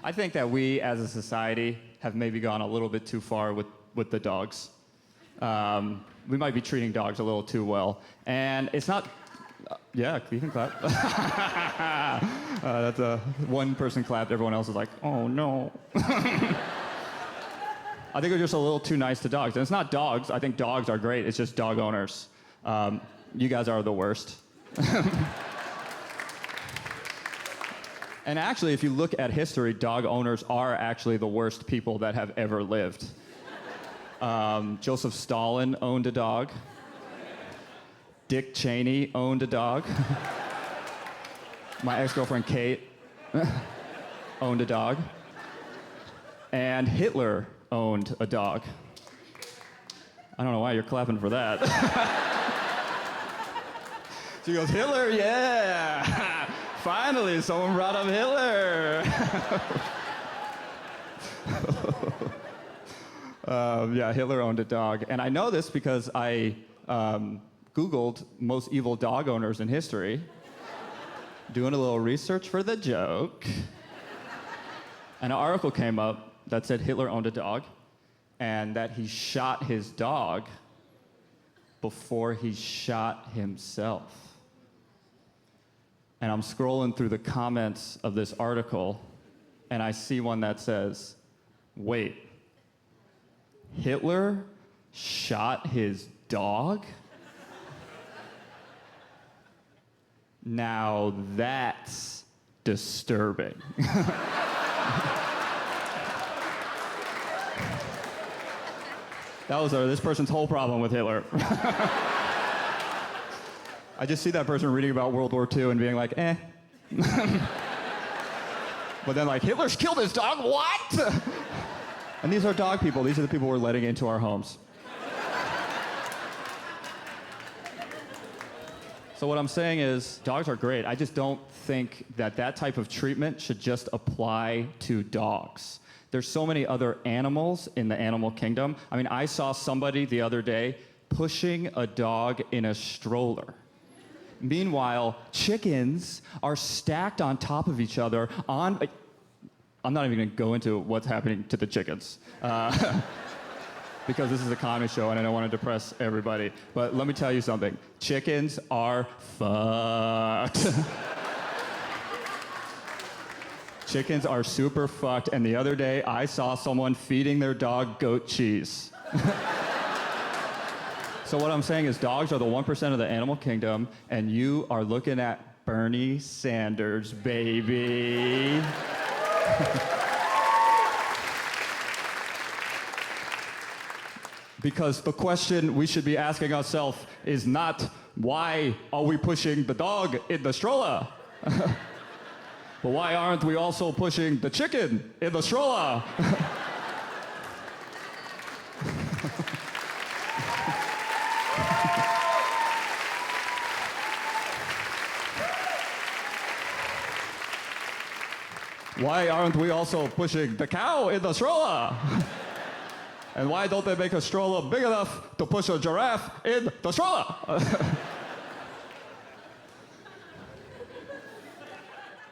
I think that we, as a society, have maybe gone a little bit too far with the dogs. We might be treating dogs a little too well. And it's not... yeah, you can clap. That's one person clapped, everyone else is like, oh no. I think we're just a little too nice to dogs. And it's not dogs. I think dogs are great. It's just dog owners. You guys are the worst. And actually, if you look at history, dog owners are actually the worst people that have ever lived. Joseph Stalin owned a dog. Dick Cheney owned a dog. My ex-girlfriend Kate owned a dog. And Hitler owned a dog. I don't know why you're clapping for that. She goes, Hitler, yeah! Finally, someone brought up Hitler! Yeah, Hitler owned a dog. And I know this because I Googled most evil dog owners in history, doing a little research for the joke. And an article came up that said Hitler owned a dog and that he shot his dog before he shot himself. And I'm scrolling through the comments of this article and I see one that says, wait, Hitler shot his dog? Now that's disturbing. That was this person's whole problem with Hitler. I just see that person reading about World War II and being like, eh. But then like, Hitler's killed his dog, what? And these are dog people. These are the people we're letting into our homes. So what I'm saying is, dogs are great. I just don't think that that type of treatment should just apply to dogs. There's so many other animals in the animal kingdom. I mean, I saw somebody the other day pushing a dog in a stroller. Meanwhile, chickens are stacked on top of each other on... I'm not even gonna go into what's happening to the chickens. Because this is a comedy show and I don't want to depress everybody. But let me tell you something. Chickens are fucked. Chickens are super fucked, and the other day I saw someone feeding their dog goat cheese. So what I'm saying is dogs are the 1% of the animal kingdom, and you are looking at Bernie Sanders, baby. Because the question we should be asking ourselves is not, why are we pushing the dog in the stroller? But why aren't we also pushing the chicken in the stroller? Why aren't we also pushing the cow in the stroller? And why don't they make a stroller big enough to push a giraffe in the stroller?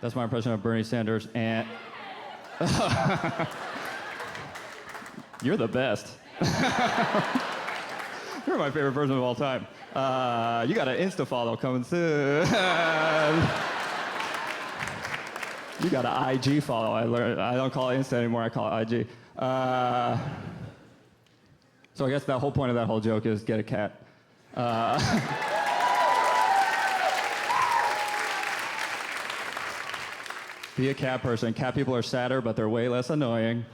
That's my impression of Bernie Sanders, and... You're the best. You're my favorite person of all time. You got an Insta follow coming soon. You got an IG follow. I don't call it Insta anymore, I call it IG. So I guess the whole point of that whole joke is get a cat. Be a cat person. Cat people are sadder, but they're way less annoying.